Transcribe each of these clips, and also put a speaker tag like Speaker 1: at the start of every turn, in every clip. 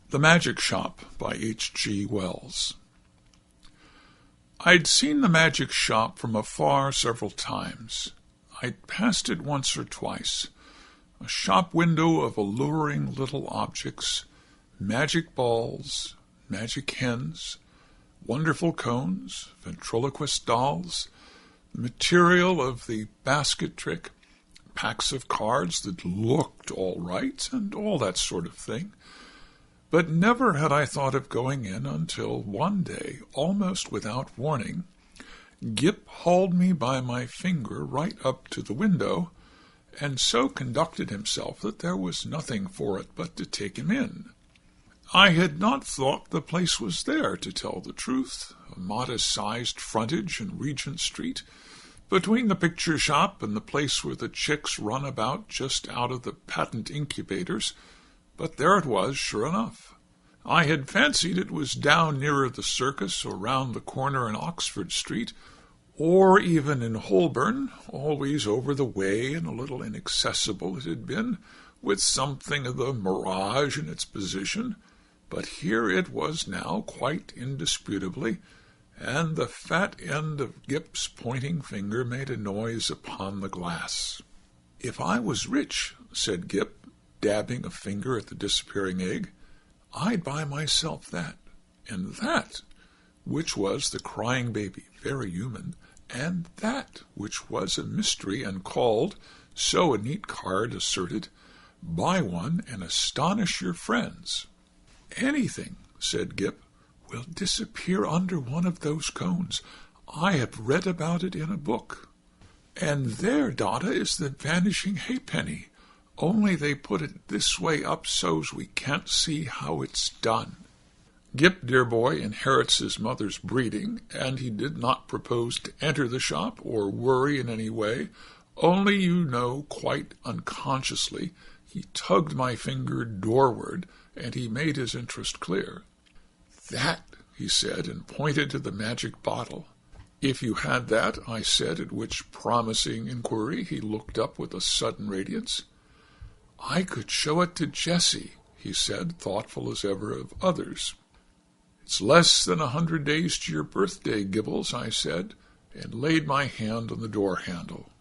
Speaker 1: The Magic Shop by H.G. Wells. I'd seen the magic shop from afar several times. I'd passed it once or twice. A shop window of alluring little objects, magic balls, magic hens, wonderful cones, ventriloquist dolls, the material of the basket trick, packs of cards that looked all right, and all that sort of thing. But never had I thought of going in until one day, almost without warning, Gip hauled me by my finger right up to the window, and so conducted himself that there was nothing for it but to take him in. I had not thought the place was there, to tell the truth, a modest-sized frontage in Regent Street, between the picture shop and the place where the chicks run about just out of the patent incubators. But there it was, sure enough. I had fancied it was down nearer the circus or round the corner in Oxford Street, or even in Holborn, always over the way and a little inaccessible it had been, with something of the mirage in its position. But here it was now, quite indisputably, and the fat end of Gip's pointing finger made a noise upon the glass. "If I was rich," said Gip, dabbing a finger at the disappearing egg, "I'd buy myself that, and that," which was the crying baby, very human, and that, which was a mystery and called, so a neat card asserted, "Buy one and astonish your friends." "Anything," said Gip, "will disappear under one of those cones. I have read about it in a book. And there, Dada, is the vanishing halfpenny. Only they put it this way up so's we can't see how it's done." Gip, dear boy, inherits his mother's breeding, and he did not propose to enter the shop or worry in any way, only, quite unconsciously, he tugged my finger doorward, and he made his interest clear. "That," he said, and pointed to the magic bottle. "If you had that," I said, at which promising inquiry he looked up with a sudden radiance. "I could show it to Jessie," he said, thoughtful as ever of others. "It's less than 100 days to your birthday, Gibbles," I said, and laid my hand on the door-handle.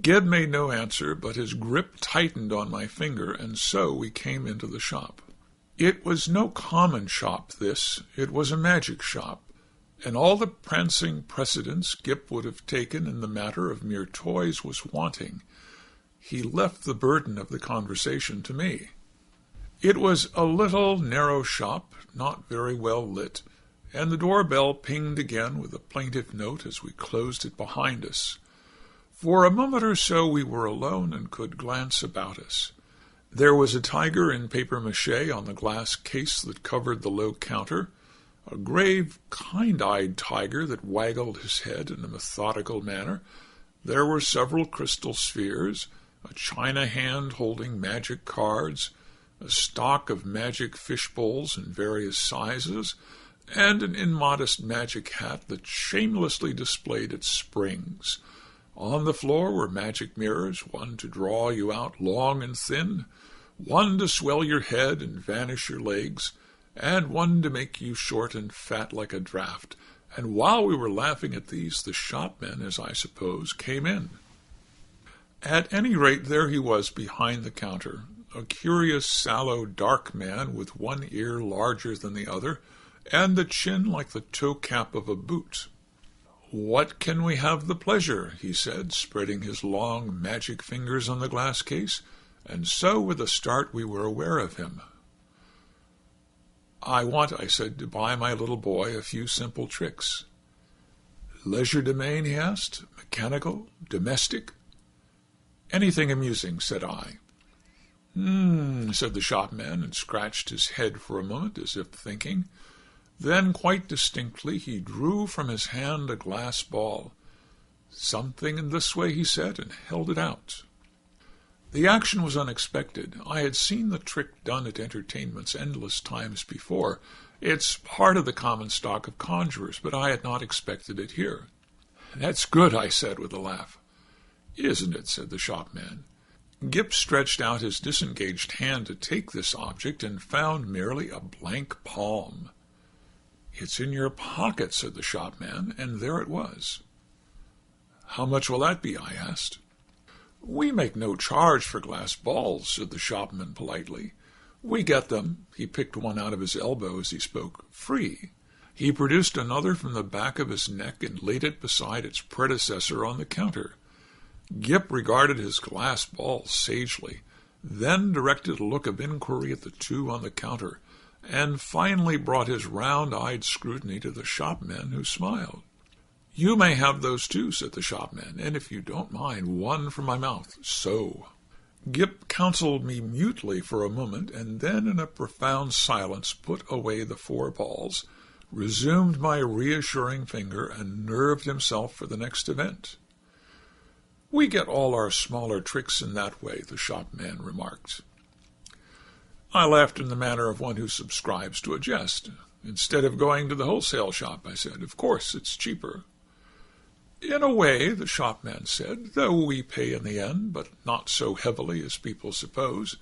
Speaker 1: Gib made no answer, but his grip tightened on my finger, and so we came into the shop. It was no common shop, this. It was a magic shop, and all the prancing precedence Gip would have taken in the matter of mere toys was wanting. He left the burden of the conversation to me. It was a little narrow shop, not very well lit, and the doorbell pinged again with a plaintive note as we closed it behind us. For a moment or so we were alone and could glance about us. There was a tiger in papier-mâché on the glass case that covered the low counter, a grave, kind-eyed tiger that waggled his head in a methodical manner. There were several crystal spheres, a china hand holding magic cards, a stock of magic fish bowls in various sizes, and an immodest magic hat that shamelessly displayed its springs. On the floor were magic mirrors, one to draw you out long and thin, one to swell your head and vanish your legs, and one to make you short and fat like a draft. And while we were laughing at these, the shopman, as I suppose, came in. At any rate, there he was behind the counter, a curious, sallow, dark man with one ear larger than the other, and the chin like the toe-cap of a boot. "What can we have the pleasure?" he said, spreading his long magic fingers on the glass case, and so with a start we were aware of him. "I want," I said, "to buy my little boy a few simple tricks." "Legerdemain?" he asked. "Mechanical? Domestic?" "Anything amusing," said I. Said the shopman, and scratched his head for a moment as if thinking. Then, quite distinctly, he drew from his hand a glass ball. "Something in this way," he said, and held it out. The action was unexpected. I had seen the trick done at entertainments endless times before. It's part of the common stock of conjurers, but I had not expected it here. "That's good," I said with a laugh. "Isn't it?" said the shopman. Gip stretched out his disengaged hand to take this object and found merely a blank palm. "It's in your pocket," said the shopman, and there it was. "How much will that be?" I asked. "We make no charge for glass balls," said the shopman politely. "We get them," he picked one out of his elbow as he spoke, "free." He produced another from the back of his neck and laid it beside its predecessor on the counter. Gip regarded his glass ball sagely, then directed a look of inquiry at the two on the counter, and finally brought his round-eyed scrutiny to the shopman, who smiled. "You may have those too," said the shopman, "and if you don't mind, one for my mouth. So." Gip counseled me mutely for a moment, and then in a profound silence put away the 4 balls, resumed my reassuring finger, and nerved himself for the next event. "We get all our smaller tricks in that way," the shopman remarked. I laughed in the manner of one who subscribes to a jest. "Instead of going to the wholesale shop," I said. "Of course, it's cheaper." "In a way," the shopman said, "though we pay in the end, but not so heavily as people suppose.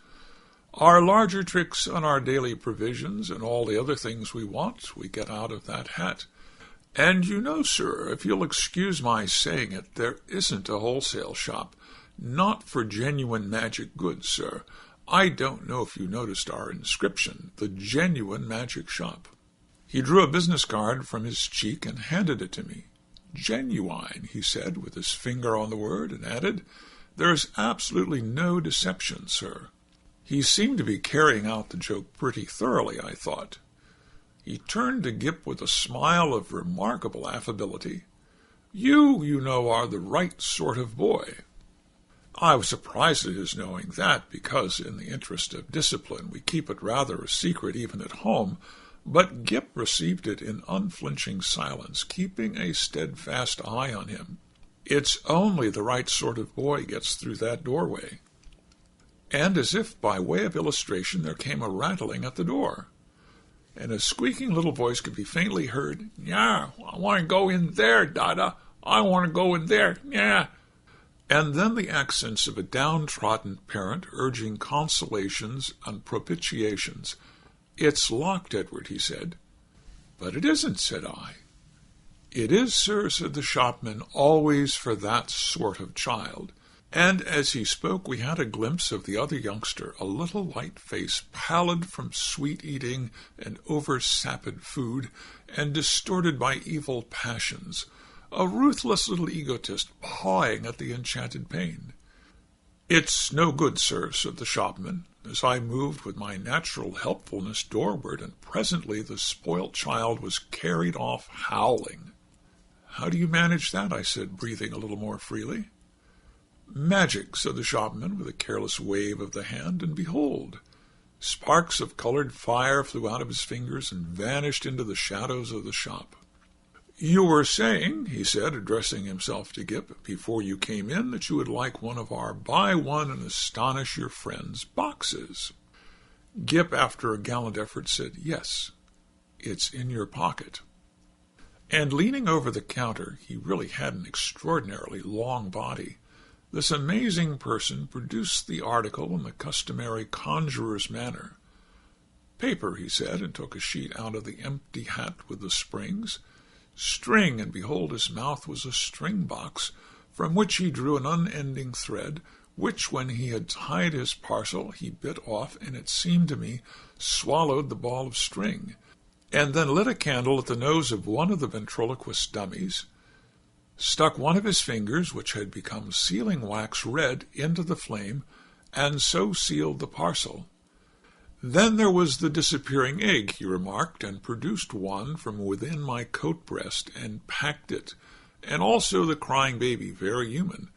Speaker 1: Our larger tricks and our daily provisions and all the other things we want, we get out of that hat. And you know, sir, if you'll excuse my saying it, there isn't a wholesale shop. Not for genuine magic goods, sir. I don't know if you noticed our inscription, the Genuine Magic Shop." He drew a business card from his cheek and handed it to me. "Genuine," he said, with his finger on the word, and added, "There's absolutely no deception, sir." He seemed to be carrying out the joke pretty thoroughly, I thought. He turned to Gip with a smile of remarkable affability. You know, are the right sort of boy." I was surprised at his knowing that, because, in the interest of discipline, we keep it rather a secret even at home, but Gip received it in unflinching silence, keeping a steadfast eye on him. It's only the right sort of boy gets through that doorway. And as if by way of illustration, there came a rattling at the door, and a squeaking little voice could be faintly heard. "Yeah, I want to go in there, Dada. I want to go in there, yeah." And then the accents of a downtrodden parent urging consolations and propitiations. "It's locked, Edward," he said. "But it isn't," said I. "It is, sir," said the shopman, "always for that sort of child." And as he spoke, we had a glimpse of the other youngster, a little light face, pallid from sweet-eating and over-sapid food, and distorted by evil passions, a ruthless little egotist pawing at the enchanted pane. "It's no good, sir," said the shopman, as I moved with my natural helpfulness doorward, and presently the spoilt child was carried off howling. "How do you manage that?" I said, breathing a little more freely. "Magic," said the shopman, with a careless wave of the hand, and behold, sparks of colored fire flew out of his fingers and vanished into the shadows of the shop. "You were saying," he said, addressing himself to Gip, "before you came in, that you would like one of our Buy One and Astonish Your Friends boxes." Gip, after a gallant effort, said, "Yes, it's in your pocket." And leaning over the counter, he really had an extraordinarily long body, this amazing person produced the article in the customary conjurer's manner. "Paper," he said, and took a sheet out of the empty hat with the springs. "String," and behold, his mouth was a string box, from which he drew an unending thread, which, when he had tied his parcel, he bit off, and it seemed to me swallowed the ball of string, and then lit a candle at the nose of one of the ventriloquist dummies, stuck one of his fingers, which had become sealing-wax red, into the flame, and so sealed the parcel. "Then there was the disappearing egg," he remarked, and produced one from within my coat-breast and packed it, and also the crying baby, very human.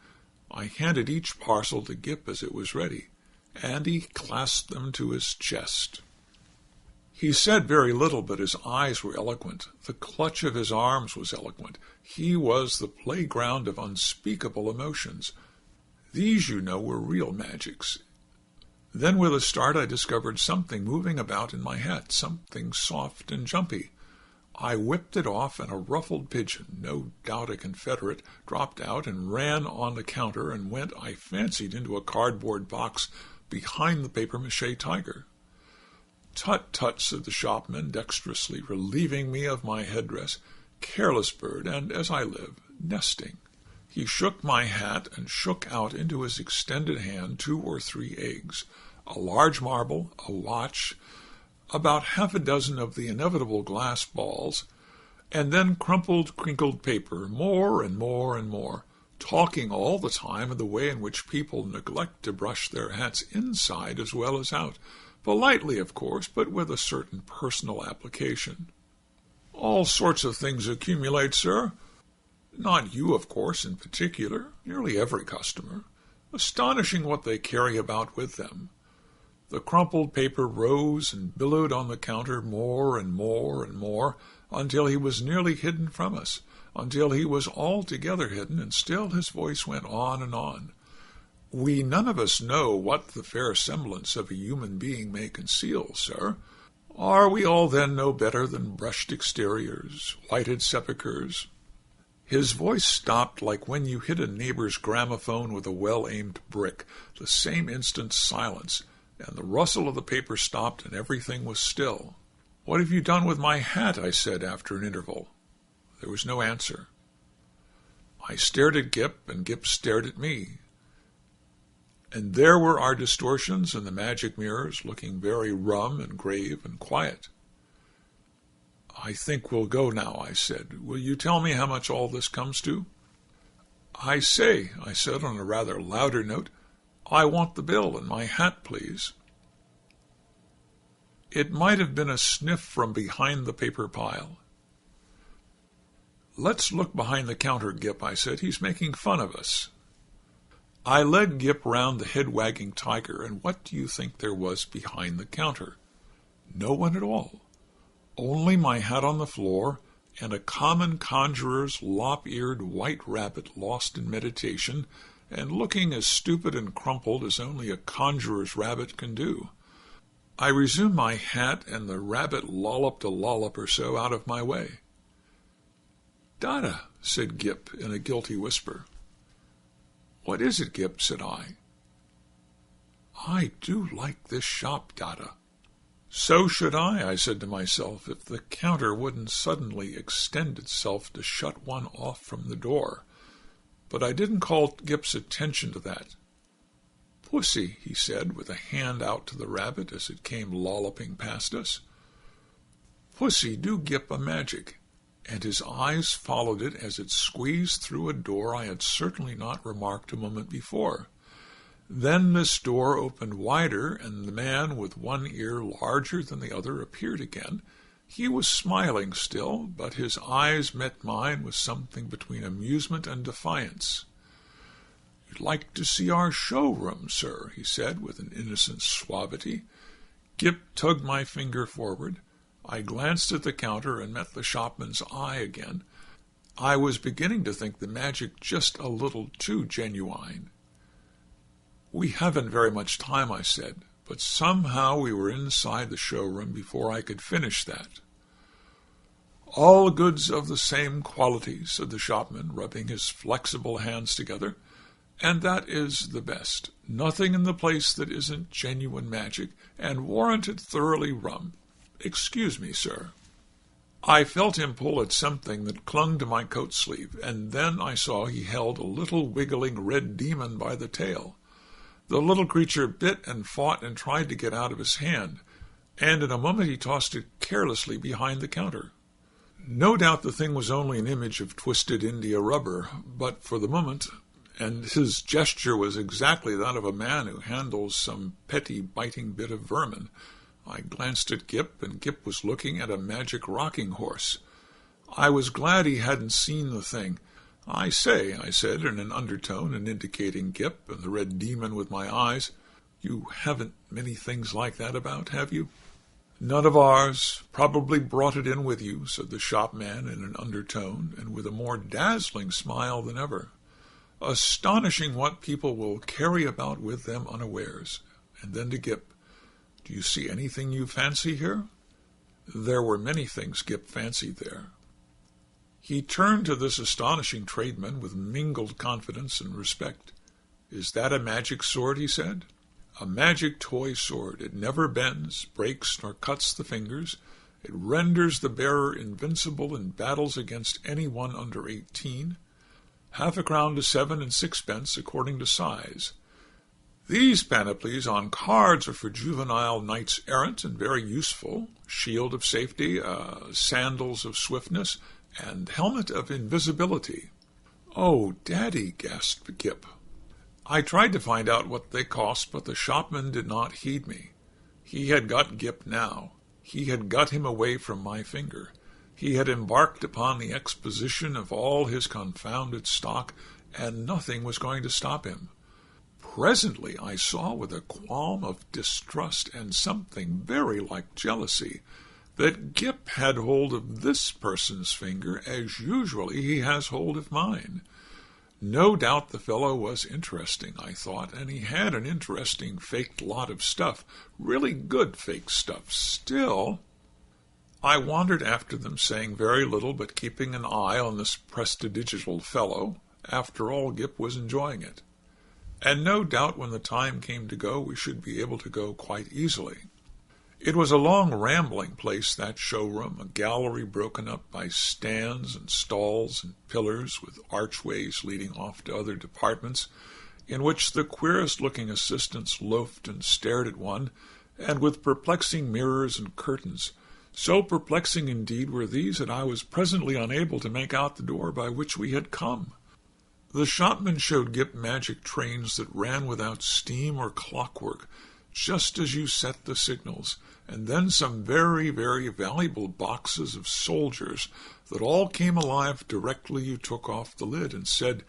Speaker 1: I handed each parcel to Gip as it was ready, and he clasped them to his chest. He said very little, but his eyes were eloquent. The clutch of his arms was eloquent. He was the playground of unspeakable emotions. These, you know, were real magics. Then with a start I discovered something moving about in my hat, something soft and jumpy. I whipped it off, and a ruffled pigeon, no doubt a Confederate, dropped out and ran on the counter and went, I fancied, into a cardboard box behind the papier-mâché tiger. "Tut, tut," said the shopman, dexterously relieving me of my headdress. "Careless bird, and, as I live, nesting." He shook my hat and shook out into his extended hand 2 or 3 eggs, a large marble, a watch, about half a dozen of the inevitable glass balls, and then crumpled, crinkled paper, more and more and more, talking all the time of the way in which people neglect to brush their hats inside as well as out, politely, of course, but with a certain personal application. "All sorts of things accumulate, sir. Not you, of course, in particular, nearly every customer. Astonishing what they carry about with them." The crumpled paper rose and billowed on the counter more and more and more, until he was nearly hidden from us, until he was altogether hidden, and still his voice went on and on. "We none of us know what the fair semblance of a human being may conceal, sir. Are we all then no better than brushed exteriors, whited sepulchres?" His voice stopped like when you hit a neighbor's gramophone with a well-aimed brick, the same instant silence, and the rustle of the paper stopped and everything was still. "What have you done with my hat?" I said after an interval. There was no answer. I stared at Gip, and Gip stared at me. And there were our distortions and the magic mirrors, looking very rum and grave and quiet. "I think we'll go now," I said. "Will you tell me how much all this comes to?" "I say," I said on a rather louder note, "I want the bill and my hat, please." It might have been a sniff from behind the paper pile. "Let's look behind the counter, Gip," I said. "He's making fun of us." I led Gip round the head-wagging tiger, and what do you think there was behind the counter? No one at all. Only my hat on the floor, and a common conjurer's lop-eared white rabbit lost in meditation, and looking as stupid and crumpled as only a conjurer's rabbit can do. I resumed my hat, and the rabbit lolloped a lollop or so out of my way. "Dada," said Gip in a guilty whisper. "What is it, Gip?" said I. "I do like this shop, Dada." "So should I said to myself, if the counter wouldn't suddenly extend itself to shut one off from the door. But I didn't call Gip's attention to that. "Pussy," he said, with a hand out to the rabbit as it came lolloping past us. "Pussy, do Gip a magic." And his eyes followed it as it squeezed through a door I had certainly not remarked a moment before. Then this door opened wider, and the man with one ear larger than the other appeared again. He was smiling still, but his eyes met mine with something between amusement and defiance. "You'd like to see our showroom, sir," he said with an innocent suavity. Gip tugged my finger forward. I glanced at the counter and met the shopman's eye again. I was beginning to think the magic just a little too genuine. "We haven't very much time," I said, but somehow we were inside the showroom before I could finish that. "All goods of the same quality," said the shopman, rubbing his flexible hands together, "and that is the best. Nothing in the place that isn't genuine magic, and warranted thoroughly rum. Excuse me, sir." I felt him pull at something that clung to my coat sleeve, and then I saw he held a little wiggling red demon by the tail. The little creature bit and fought and tried to get out of his hand, and in a moment he tossed it carelessly behind the counter. No doubt the thing was only an image of twisted India rubber, but for the moment, and his gesture was exactly that of a man who handles some petty biting bit of vermin. I glanced at Gip, and Gip was looking at a magic rocking horse. I was glad he hadn't seen the thing. "I say," I said in an undertone and indicating Gip and the red demon with my eyes, "you haven't many things like that about, have you?" "None of ours. Probably brought it in with you," said the shopman in an undertone, and with a more dazzling smile than ever. "Astonishing what people will carry about with them unawares." And then to Gip, "Do you see anything you fancy here?" There were many things Gip fancied there. He turned to this astonishing tradesman with mingled confidence and respect. "Is that a magic sword?" he said. "A magic toy sword. It never bends, breaks, nor cuts the fingers. It renders the bearer invincible in battles against anyone under 18. 1/2 crown to 7 and 6 according to size. These panoplies on cards are for juvenile knights-errant and very useful. Shield of safety, sandals of swiftness, and helmet of invisibility." "Oh, Daddy," gasped Gip. I tried to find out what they cost, but the shopman did not heed me. He had got Gip now. He had got him away from my finger. He had embarked upon the exposition of all his confounded stock, and nothing was going to stop him. Presently I saw with a qualm of distrust and something very like jealousy that Gip had hold of this person's finger as usually he has hold of mine. No doubt the fellow was interesting, I thought, and he had an interesting faked lot of stuff, really good fake stuff. Still, I wandered after them, saying very little, but keeping an eye on this prestidigital fellow. After all, Gip was enjoying it. And no doubt when the time came to go, we should be able to go quite easily. It was a long, rambling place, that showroom, a gallery broken up by stands and stalls and pillars with archways leading off to other departments, in which the queerest-looking assistants loafed and stared at one, and with perplexing mirrors and curtains. So perplexing indeed were these that I was presently unable to make out the door by which we had come. The shopman showed Gip magic trains that ran without steam or clockwork, just as you set the signals, and then some very, very valuable boxes of soldiers that all came alive directly you took off the lid and said,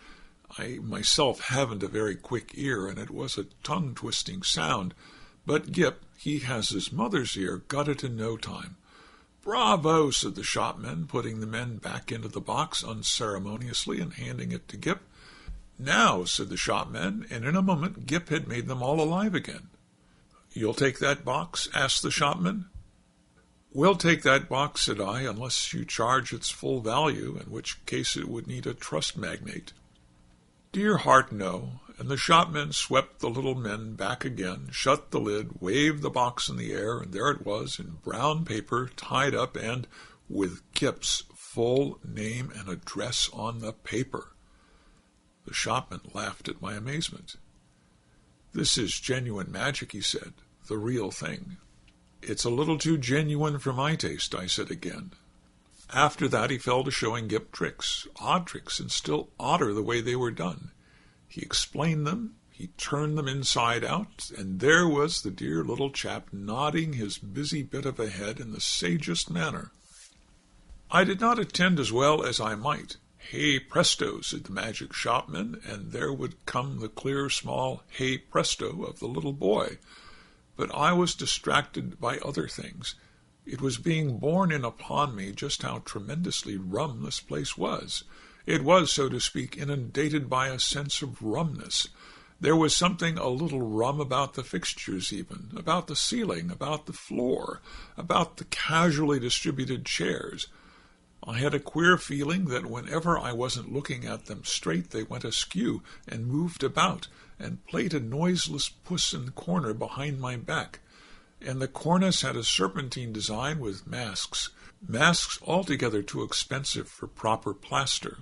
Speaker 1: I myself haven't a very quick ear, and it was a tongue-twisting sound, but Gip, he has his mother's ear, got it in no time. "Bravo," said the shopman, putting the men back into the box unceremoniously and handing it to Gip. "Now," said the shopman, and in a moment Gip had made them all alive again. "You'll take that box?" asked the shopman. "We'll take that box," said I, "unless you charge its full value, in which case it would need a trust magnate." "Dear heart, no," and the shopman swept the little men back again, shut the lid, waved the box in the air, and there it was, in brown paper, tied up, and with Gip's full name and address on the paper. The shopman laughed at my amazement. "This is genuine magic," he said, "the real thing." "It's a little too genuine for my taste," I said again. After that he fell to showing Gip tricks, odd tricks, and still odder the way they were done. He explained them, he turned them inside out, and there was the dear little chap nodding his busy bit of a head in the sagest manner. I did not attend as well as I might. "Hey presto," said the magic shopman, and there would come the clear, small hey presto of the little boy. But I was distracted by other things. It was being borne in upon me just how tremendously rum this place was. It was, so to speak, inundated by a sense of rumness. There was something a little rum about the fixtures even, about the ceiling, about the floor, about the casually distributed chairs. I had a queer feeling that whenever I wasn't looking at them straight, they went askew and moved about, and played a noiseless puss in the corner behind my back. And the cornice had a serpentine design with masks altogether too expensive for proper plaster.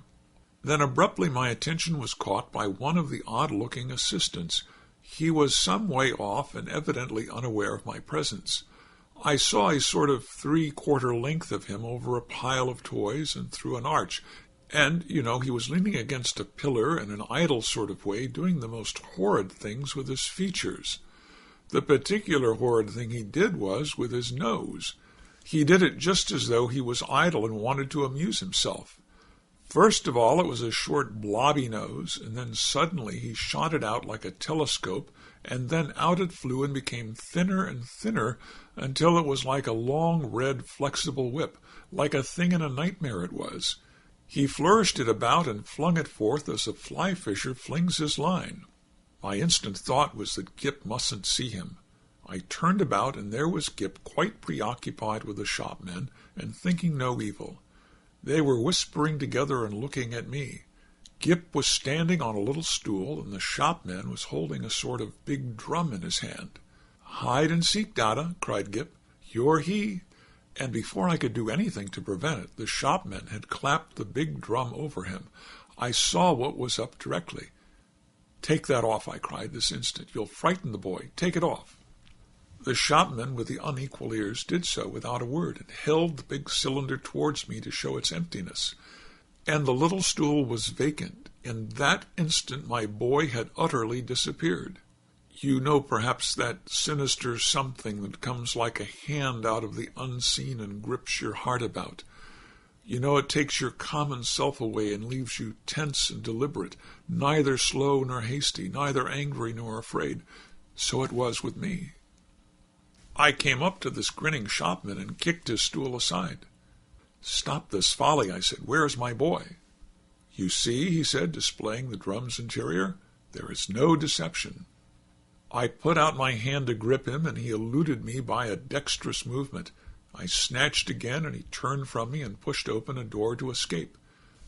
Speaker 1: Then abruptly my attention was caught by one of the odd-looking assistants. He was some way off and evidently unaware of my presence. I saw a sort of 3/4 length of him over a pile of toys and through an arch, and, he was leaning against a pillar in an idle sort of way, doing the most horrid things with his features. The particular horrid thing he did was with his nose. He did it just as though he was idle and wanted to amuse himself. First of all, it was a short blobby nose, and then suddenly he shot it out like a telescope, and then out it flew and became thinner and thinner until it was like a long, red, flexible whip, like a thing in a nightmare it was. He flourished it about and flung it forth as a fly-fisher flings his line. My instant thought was that Gip mustn't see him. I turned about, and there was Gip, quite preoccupied with the shopmen, and thinking no evil. They were whispering together and looking at me. Gip was standing on a little stool, and the shopman was holding a sort of big drum in his hand. "Hide and seek, Dada," cried Gip. "You're he." And before I could do anything to prevent it, the shopman had clapped the big drum over him. I saw what was up directly. "Take that off," I cried this instant. "You'll frighten the boy. Take it off." The shopman with the unequal ears did so without a word, and held the big cylinder towards me to show its emptiness. And the little stool was vacant. In that instant my boy had utterly disappeared. You know perhaps that sinister something that comes like a hand out of the unseen and grips your heart about. You know it takes your common self away and leaves you tense and deliberate, neither slow nor hasty, neither angry nor afraid. So it was with me. I came up to this grinning shopman and kicked his stool aside. "Stop this folly," I said. "Where is my boy?" "You see," he said, displaying the drum's interior, "there is no deception." I put out my hand to grip him, and he eluded me by a dexterous movement. I snatched again, and he turned from me and pushed open a door to escape.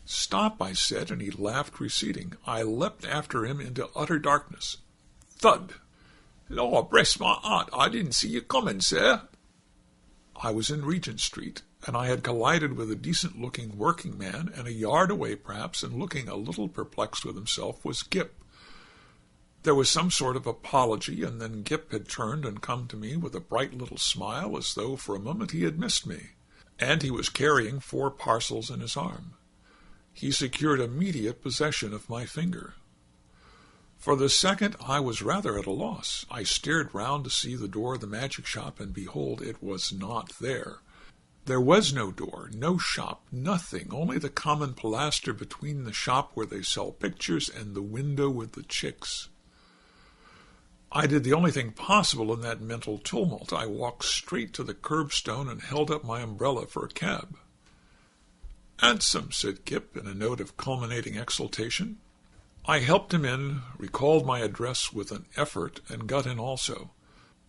Speaker 1: "Stop," I said, and he laughed, receding. I leapt after him into utter darkness. Thud! "Lord bless my heart, I didn't see you coming, sir." I was in Regent Street, and I had collided with a decent-looking working man, and a yard away, perhaps, and looking a little perplexed with himself, was Gip. There was some sort of apology, and then Gip had turned and come to me with a bright little smile, as though for a moment he had missed me, and he was carrying 4 parcels in his arm. He secured immediate possession of my finger. For the second I was rather at a loss. I stared round to see the door of the magic shop, and behold, it was not there. There was no door, no shop, nothing, only the common pilaster between the shop where they sell pictures and the window with the chicks. I did the only thing possible in that mental tumult. I walked straight to the curbstone and held up my umbrella for a cab. "Handsome," said Gip, in a note of culminating exultation. I helped him in, recalled my address with an effort, and got in also.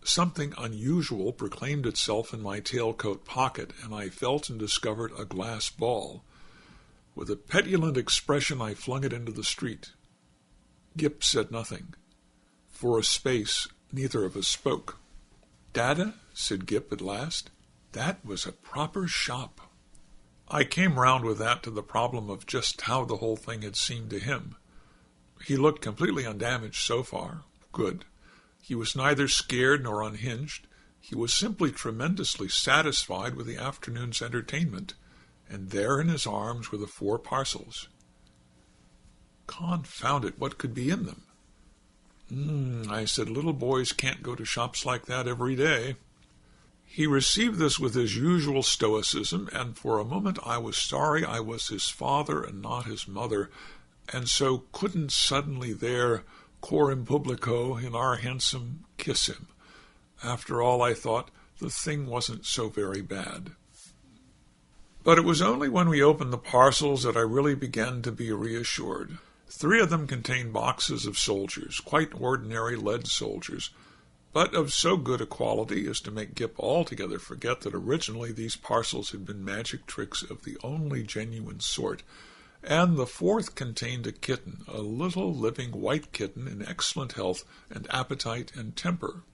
Speaker 1: Something unusual proclaimed itself in my tailcoat pocket, and I felt and discovered a glass ball. With a petulant expression I flung it into the street. Gip said nothing. For a space neither of us spoke. "Dada," said Gip at last, "that was a proper shop." I came round with that to the problem of just how the whole thing had seemed to him. He looked completely undamaged so far. Good. He was neither scared nor unhinged. He was simply tremendously satisfied with the afternoon's entertainment, and there in his arms were the 4 parcels. Confound it, what could be in them? I said, little boys can't go to shops like that every day. He received this with his usual stoicism, and for a moment I was sorry I was his father and not his mother, and so couldn't suddenly there, coram publico, in our hansom, kiss him. After all, I thought, the thing wasn't so very bad. But it was only when we opened the parcels that I really began to be reassured. 3 of them contained boxes of soldiers, quite ordinary lead soldiers, but of so good a quality as to make Gip altogether forget that originally these parcels had been magic tricks of the only genuine sort, and the 4th contained a kitten, a little living white kitten in excellent health and appetite and temper.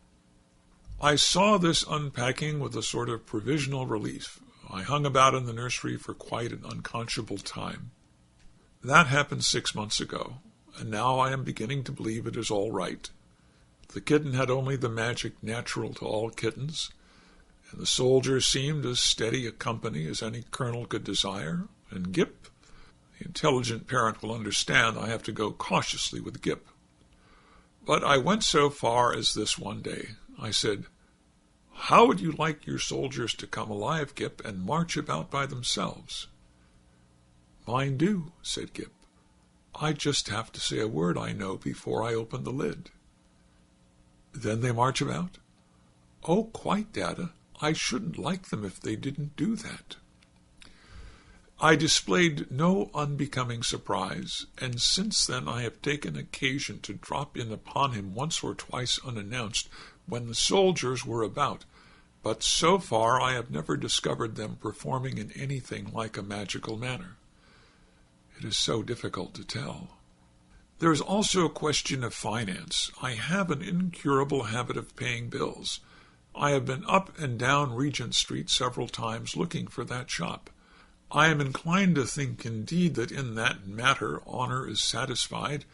Speaker 1: I saw this unpacking with a sort of provisional relief. I hung about in the nursery for quite an unconscionable time. That happened 6 months ago, and now I am beginning to believe it is all right. The kitten had only the magic natural to all kittens, and the soldier seemed as steady a company as any colonel could desire, and Gip, the intelligent parent will understand I have to go cautiously with Gip. But I went so far as this one day. I said, "How would you like your soldiers to come alive, Gip, and march about by themselves?" "Mine do," said Gip. "I just have to say a word, I know, before I open the lid." "Then they march about?" "Oh, quite, Dada. I shouldn't like them if they didn't do that." I displayed no unbecoming surprise, and since then I have taken occasion to drop in upon him once or twice unannounced, when the soldiers were about, but so far I have never discovered them performing in anything like a magical manner. It is so difficult to tell. There is also a question of finance. I have an incurable habit of paying bills. I have been up and down Regent Street several times looking for that shop. I am inclined to think indeed that in that matter honor is satisfied,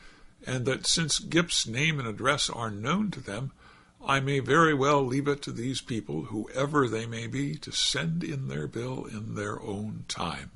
Speaker 1: and that since Gip's name and address are known to them, I may very well leave it to these people, whoever they may be, to send in their bill in their own time.